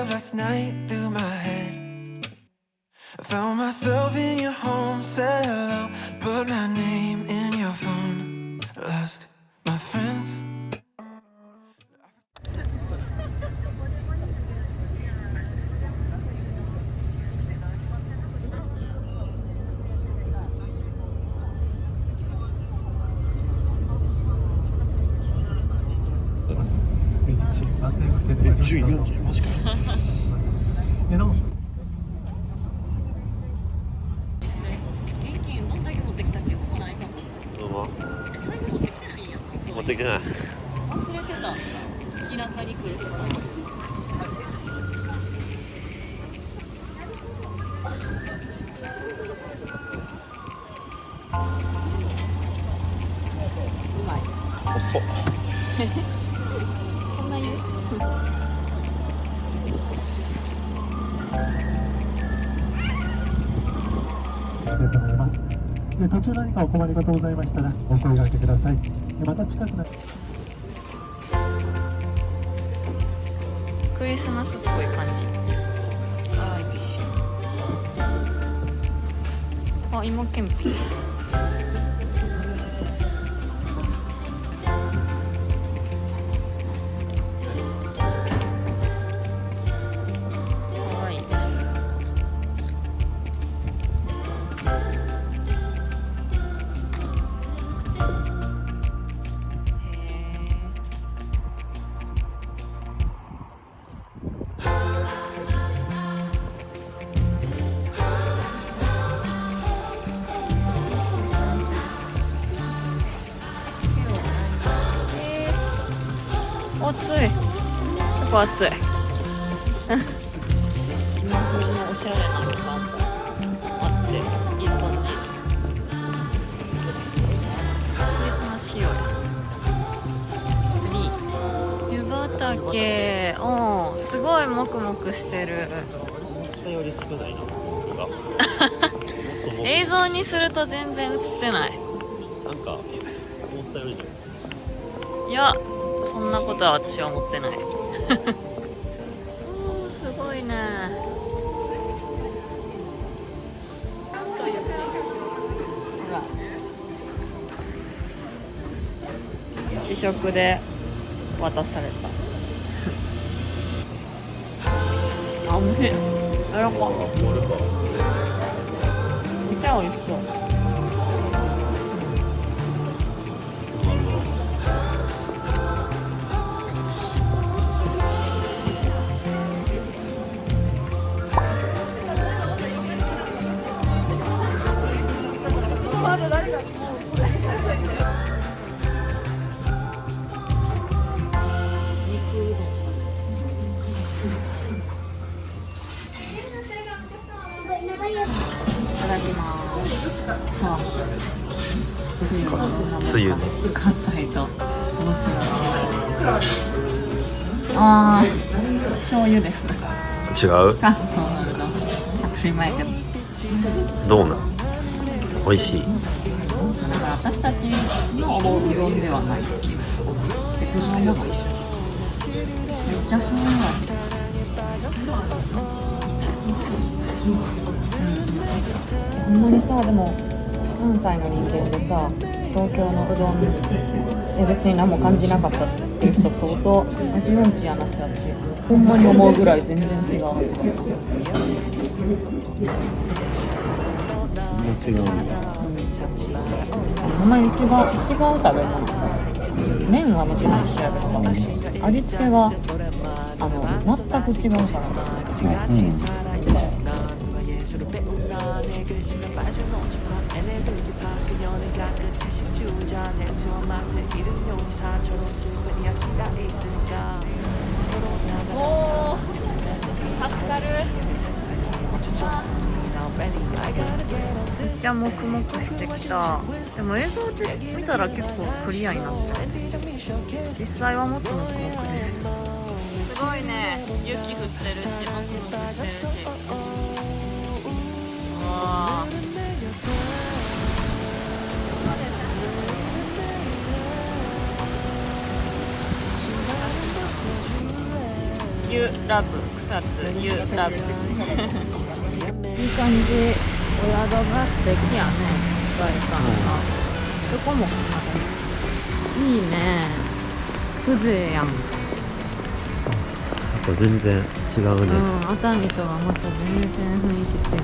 of last night through my head. I found myself in your home, said hello, put my name in your phone. Lost my friends. 10位40マジかよ。現金どんだけ持ってきたっけ？もうないかな。どうも。最後持ってきてないんや。持ってきてない。忘れてた。田舎に来るとか。うまい。細っ。そんなに？で途中何かお困り事ございましたらお声掛けください。また近くなクリスマスっぽい感じ。あ、芋けんぴ。可愛いですね。暑い。やっぱ暑い。今風のおしゃれな旅館もあっていい感じ。クリスマス仕様や。ツリー。湯畑。おー、すごいもくもくしてる。思ったより少ないな。映像にすると全然映ってない。なんか思ったよりでも。いや、そんなことは私は思ってない。おー、すごいね。ほら、試食で渡された。あ、おいしい。柔らか。めっちゃ美味しそう。いただきます。さあ、つゆはどんなものか。つゆね。関西とどっちも。ああ、醤油です。違う。関東のうどん。当たり前けど。どうなん。美味しい。だから私たちの思ううどんではない。別のもの。めっちゃ醤油味。ほんまにさ、でも関西の人間でさ、東京のうどんで別に何も感じなかったっていう人相当味音痴やなって私ほんまに思うぐらい全然違う味だった。もう違うんだ。ほんまに違う食べ物。麺はもちろん一緒やけどさ、味付けが全く違うから。おー、助かる。めっちゃもくもくしてきた。でも映像で見たら結構クリアになっちゃう。実際はもっともくもくです。すごいね、雪降ってるしもくもくしてるし。わー、ユラブ草シャツ You Love いい感じ。お宿が素敵やね。外観がどこもいいね。風情やん。全然違うね。熱海とはまた全然雰囲気違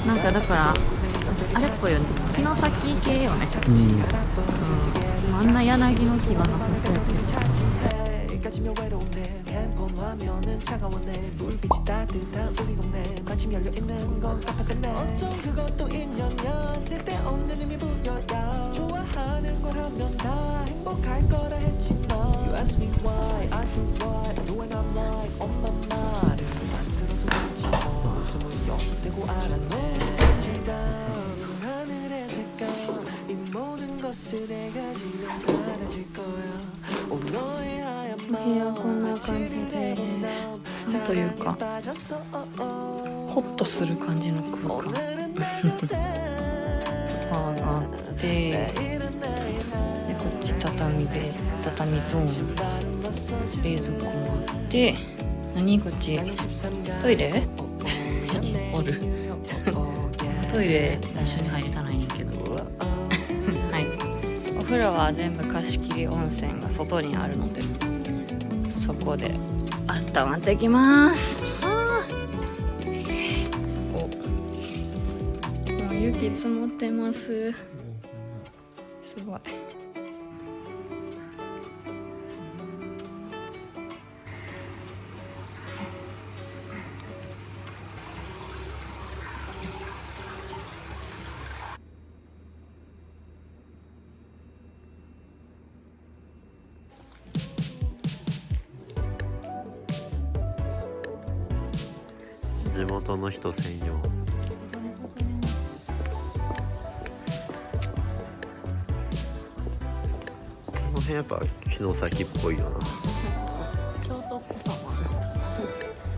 う。なんかだからあれっぽいよね。城崎系よね。あんな柳の木がなさそうやけど。お部屋こんな感じです。なんというかホッとする感じの空間。ソファーがあってでこっち畳で畳ゾーン、冷蔵庫もあって、何こっちトイレおるトイレ一緒に入れたらいいんやけどはい、お風呂は全部貸し切り温泉が外にあるのでそこで温まってきます。もう雪積もってます。すごい。地元の人専用。この辺やっぱ城崎っぽいよな。京都っぽさ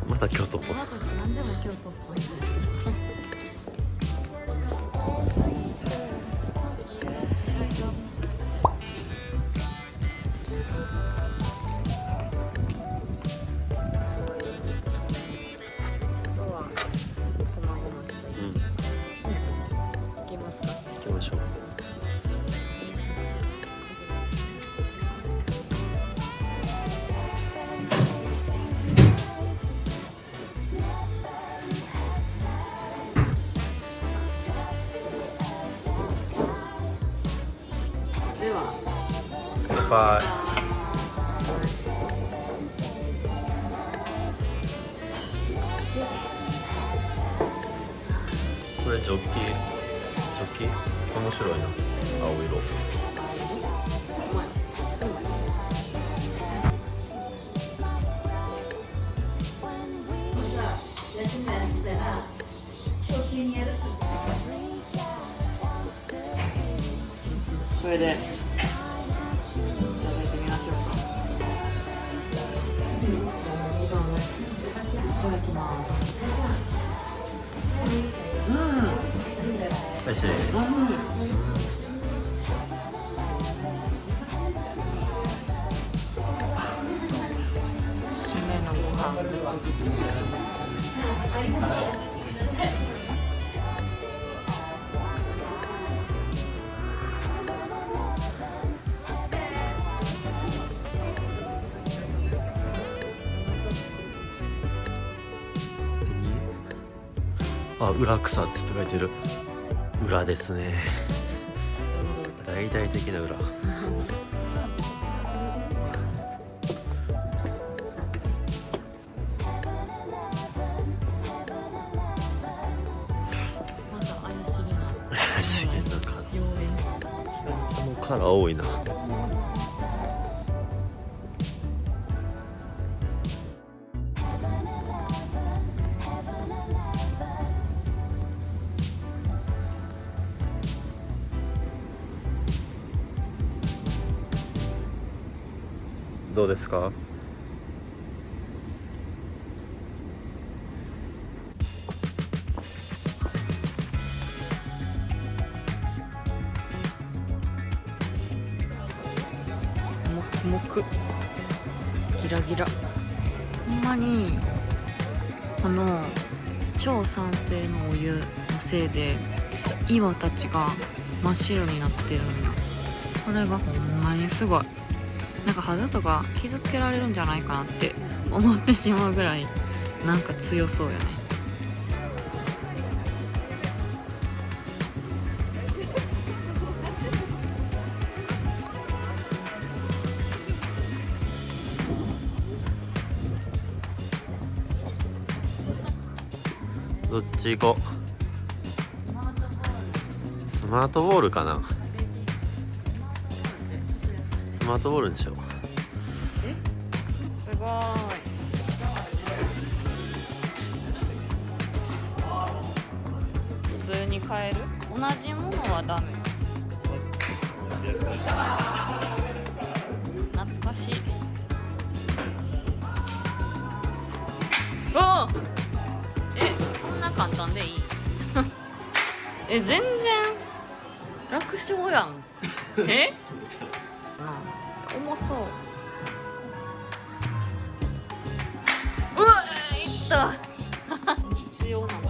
また京都っぽさ。何でも京都っぽい。行きましょう。では乾杯。これジョッキ面白いな。青色。これでいただいてみましょうか。いただきます。おいしい。締めのご飯グツグツグツグツ。あ、裏草津って書いてる。裏ですね。大々的な裏。まだ怪しげな怪しげな感じ。妖艶。このカラー多いな。どうですか？もくもくギラギラほんまにこの超酸性のお湯のせいで岩たちが真っ白になってるんだ。これがほんまにすごい。なんか肌とか傷つけられるんじゃないかなって思ってしまうぐらいなんか強そうやね。どっち行こう。スマートボールかな。スマートボールにしよう。すごーい。普通に買える？同じものはダメ。懐かしい。おお！そんな簡単でいい？全然楽勝やん。重そう。うわいった必要なの。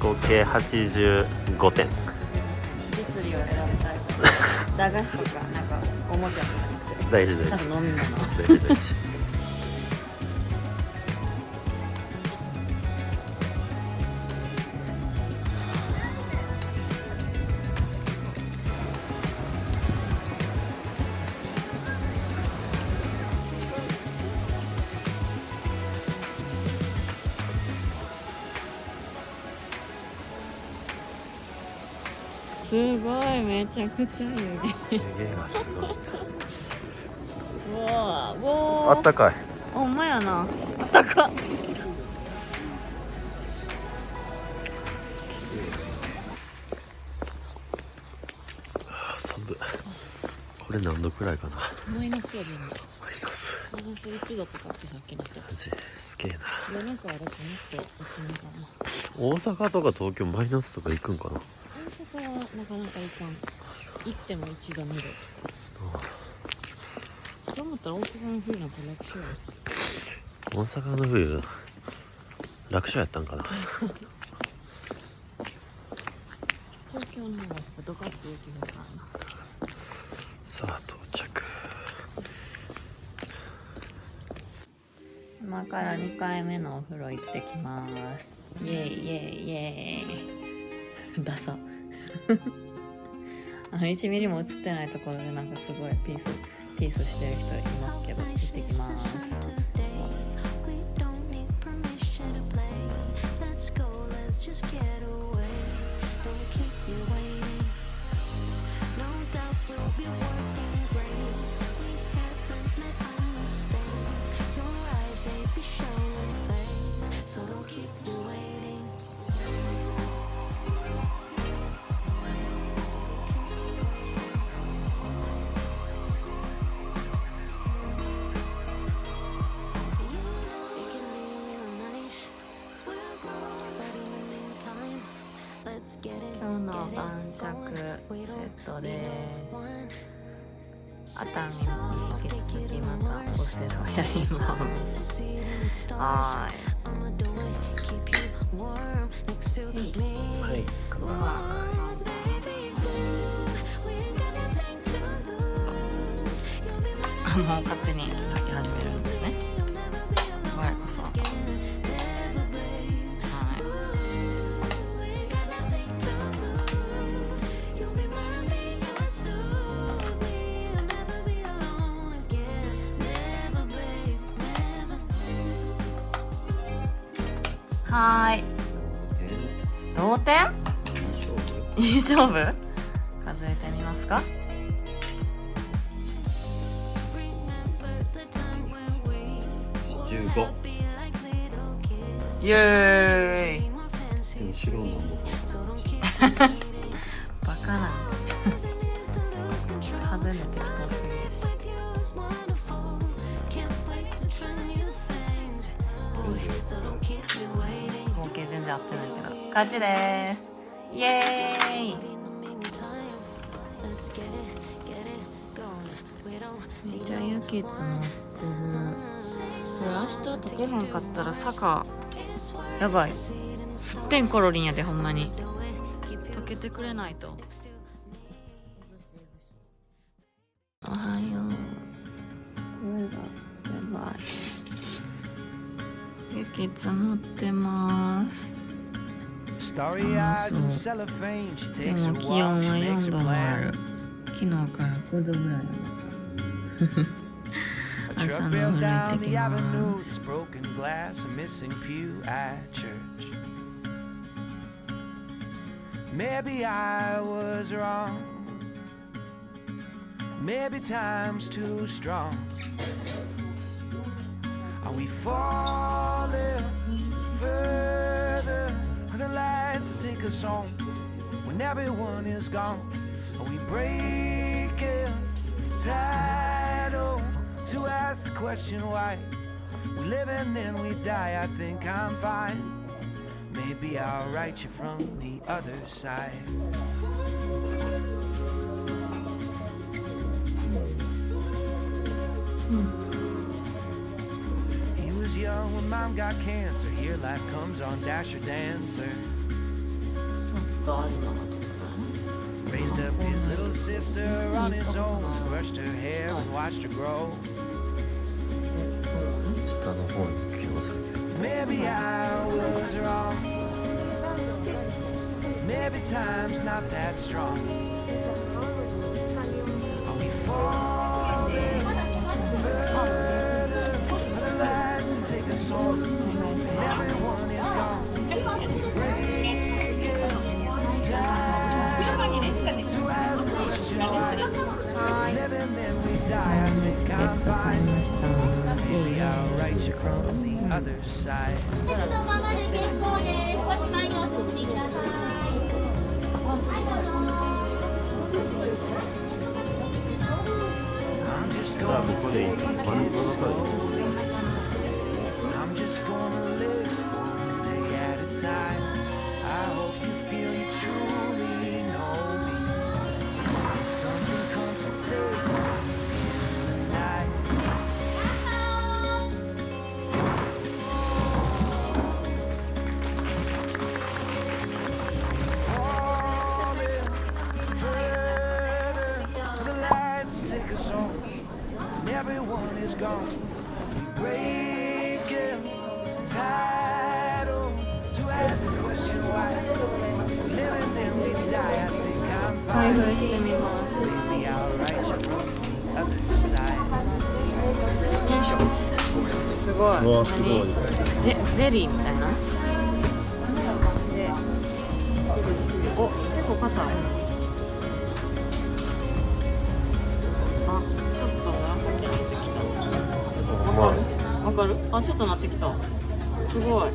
合計85点。実利を選びたい。駄菓子とかなんかおもちゃとかなくて大事大事多分飲み物。大事大事。すごいめちゃくちゃ湯気。湯気がすごい。うわーおーあったかい。ほんまやな。あったか。寒い。これ何度くらいかな。マイナスやで今。マイナス。マイナス1度とかってさっきなってた。マジすげえな。夜中はだからもっと落ちるかな。大阪とか東京マイナスとか行くんかな。大阪はなかなか行かん。行っても1度2度とか。そう思ったら大阪の冬なんか楽勝や。大阪の冬楽勝やったんかな。東京の方がやっぱドカッと雪降るからな。さあ到着。今から2回目のお風呂行ってきます。イエイイエイイエイ。ダサ。1ミリも映ってないところでなんかすごいピースしてる人いますけど、行ってきます。今日の晩酌セットです。熱海に引き続きまたオセロやります。はい。はい。もう勝手に先始めるんですね。我こそ。はい。同点？いい勝負？数えてみますか？15。イエーイ。でも白のもバカなん外れてきたすぎるし。46。然合ってないけど勝ちです。イエーイ。めっちゃ雪積もってる。これ明日溶けへんかったら坂やばい。すってんころりんやでほんまに。溶けてくれないと。おはよう。声がやばい。雪積もってます。でも気温は4度もある。昨日から5度ぐらい上がった。朝のお風呂行ってきます。Maybe I was wrong. Maybe time's too strong. Are we falling further? Are the lights take us home when everyone is gone? Are we breaking tidal to ask the question why? We live and then we die. I think I'm fine. Maybe I'll write you from the other side. He was young when mom got cancer. Here life comes on Dasher Dancer. Raised up his little sister on his own. Brushed her hair and watched her grow. Maybe I was wrong. Maybe time's not that strong. Are we falling further? Are the lights that take us home? Everyone is gone. We break it time to ask the question why. Living then we die. I think I'm fine. Maybe I'll write you from the other side. I'm just gonna take it slowly. I'm just gonna live one day at a time. I hope you feel you truly know me. If something comes to take me in the night. Everyone is gone. We breaking tidal to ask the question why. We live and then we die. I think I'm fine. Maybe I'll write you from the other side. すごい。うわすごい。ゼリーみたいな。で、お、結構硬い。わかる？あ、ちょっとなってきた。すごい。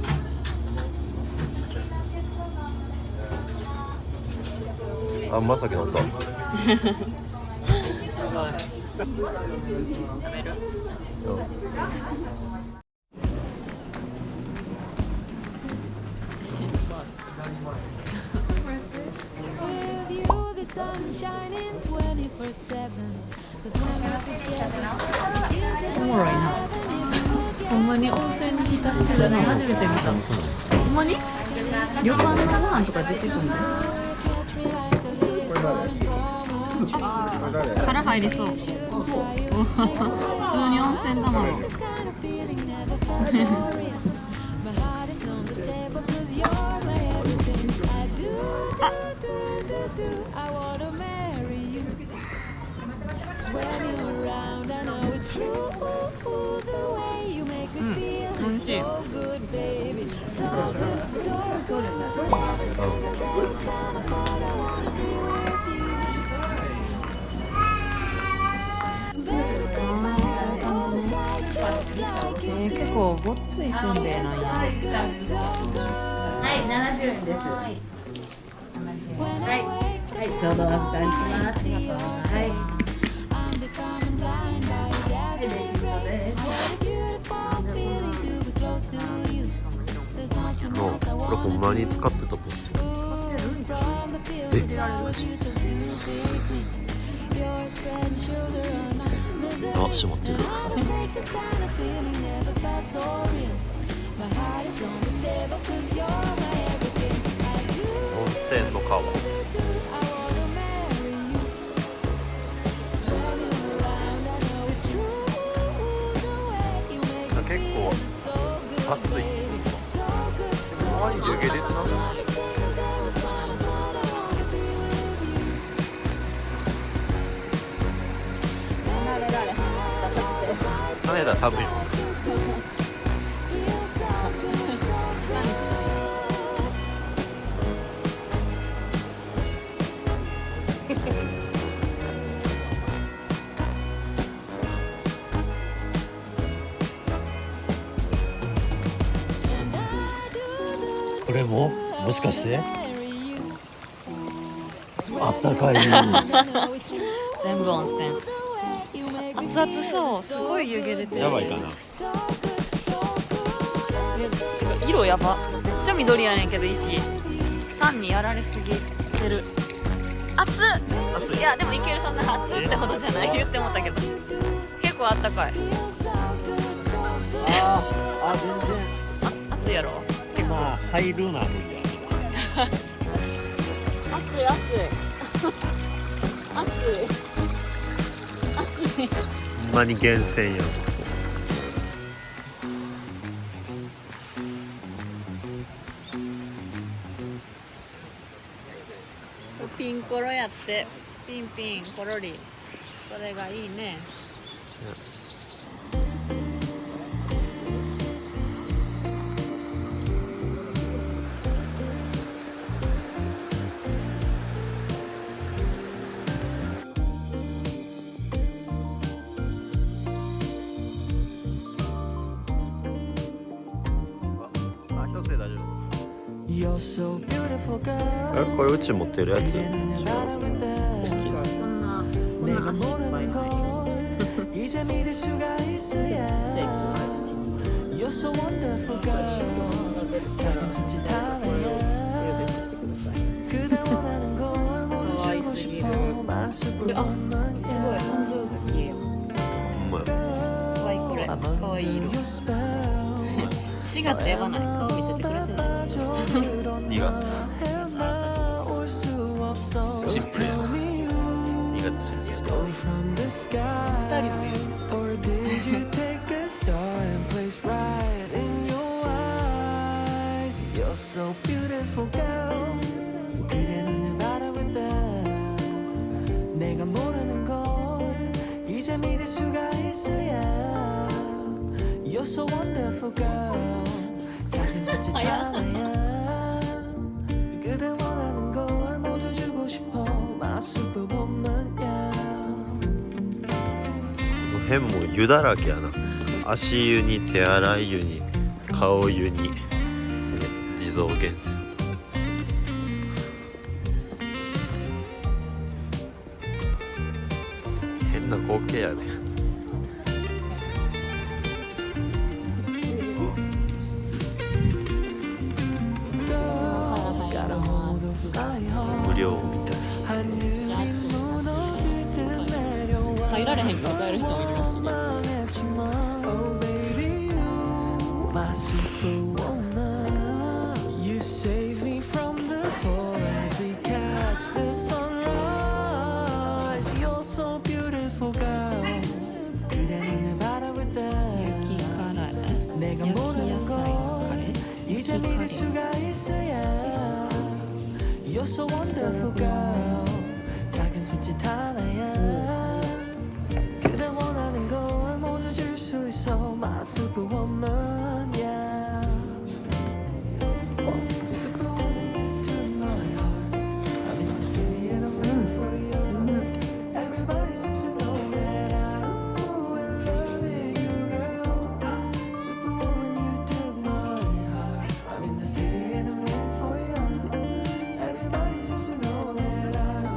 あ、まさきなった。すごい。食べる？おもろいな。ほんまに温泉に浸してるの初めて見た。ほんまに？旅館のご飯とか出てくるんだよ。殻入りそう。普通に温泉卵。おいしい。結構ごっついせんべいなんや。はい、70円です。はい、はい、どうぞお預かりします。はい。これほんまに使ってたポスト。使ってるんじゃない？え、マジ？あ、閉まってる。温泉の川。結構暑い。周り湯気出てなかった。羽田寒いもん。これもしかしてあったかい。全部温泉。熱々そう。すごい湯気出てる。やばいかな。色やば。めっちゃ緑やねんけど息。酸にやられすぎてる。熱っ。いやでもいける、そんな熱ってほどじゃない。言って思ったけど。結構あったかい。あ、全然。熱いやろ。まあ入るな無理や。熱い熱い。熱い。ほんまに源泉や。ピンコロやって、ピンピンコロリ、それがいいね。あ、一つで大丈夫です。You're so beautiful, girl. これうち持ってるやつ。こんな足いっぱいない。 이제 믿을 수가 있어야. You're so wonderful, girl. 작은 손짓하네. 그대 원하는 걸 모두 주고 싶어. 마술을 없는 すごい誕生月。ほんまや。かわいいこれ。かわいい色。4月やばない。顔見せてくれてない。 2月。シンプルやな。2月シンプル。 from the skies, or did you take a star and place right in your eyes? You're so beautiful, girl. 그대 눈을 바라볼 때 내가 모르는 걸 이제 믿을 수가 있어야. You're so wonderful, girl. 작은 손짓 하나야. 그대 원하는 걸 모두 주고 싶어. 마술법 없는 야. 辺も湯だらけやな。足湯に手洗い湯に顔湯に、ね、地蔵源泉。変な光景やね。無料みたい。入られへんから帰る人もいるらしいね。 Oh baby, you my superwoman. You save me from the fall as we catch the sunrise. You're so beautiful, girl. 그대 눈을 바라볼 때 내가 모르는 걸 이제 믿을 수가 있어야. You're so wonderful, girl. 작은 손짓 하나야. 그대 원하는 걸 모두 줄 수 있어. My superwoman, yeah. Superwoman to my heart. I'm in the city and I'm waiting for you. Everybody seems to know that I'm in love with you, girl. Superwoman, you took my heart. I'm in the city and I'm waiting for you. Everybody seems to know that I'm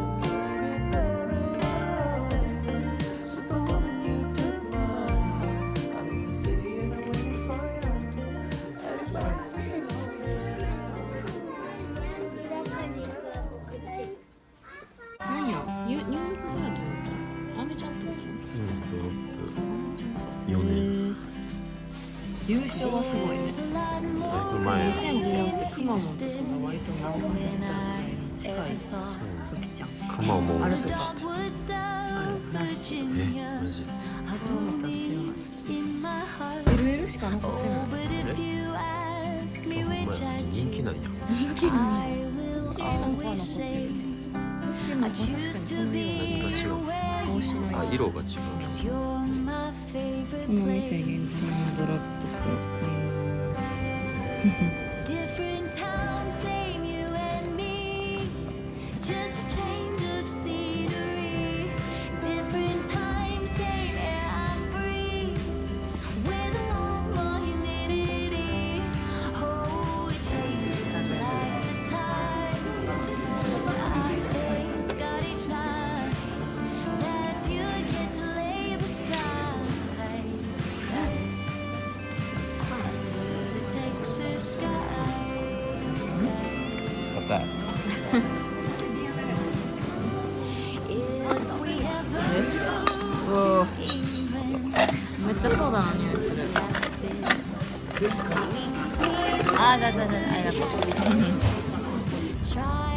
優勝はすごいね。だいぶ前。 2014ってくまモンとかが割と名を馳せてたぐらいに近い時ちゃん。くまモンあれとかあれラッシュとかえマジそう思ったら強い。LL しか残ってない。人気なんや。人気ない。チーノが残ってる。チーノは確かにこの何が違う？面白い。あ、色が違う。この店限定のドラッグスを買います。Different times, same you and me. Just a change of scenery. Different times, same air I breathe. With a lot more humidity. Oh, it changes like the tide. I thank God each night that you get to lay beside. Under the Texas sky. 硬い。 If we ever おお。めっちゃソーダの匂いする。ありがとう。 try